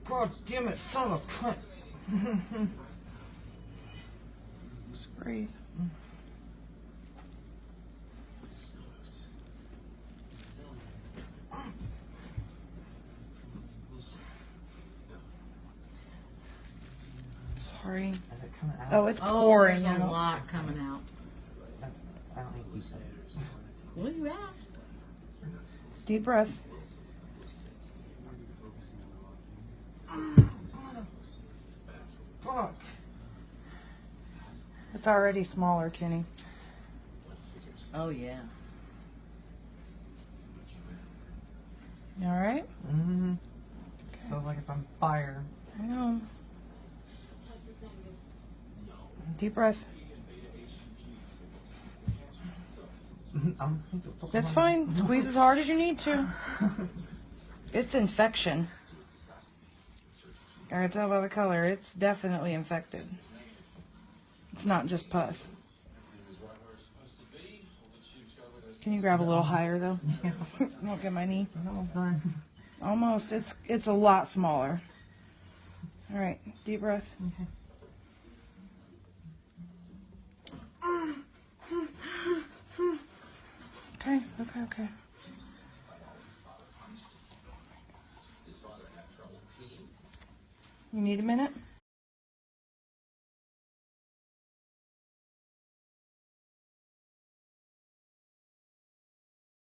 God damn it, son of a cunt. Just breathe. Sorry. Is it coming out? Oh, it's pouring there's a out. lot coming out. I don't think you said it. Well, you asked. Deep breath. Fuck. It's already smaller, Kenny. Oh, yeah. You all right? Mm-hmm. Okay. Feels like it's on fire. I know. Deep breath. I'm just going to put That's my- fine. Squeeze as hard as you need to. It's infection. I can tell by the color. It's definitely infected. It's not just pus. Can you grab a little higher though? Yeah. Won't get my knee. No, fine. Almost. It's a lot smaller. All right. Deep breath. Okay. Okay. You need a minute?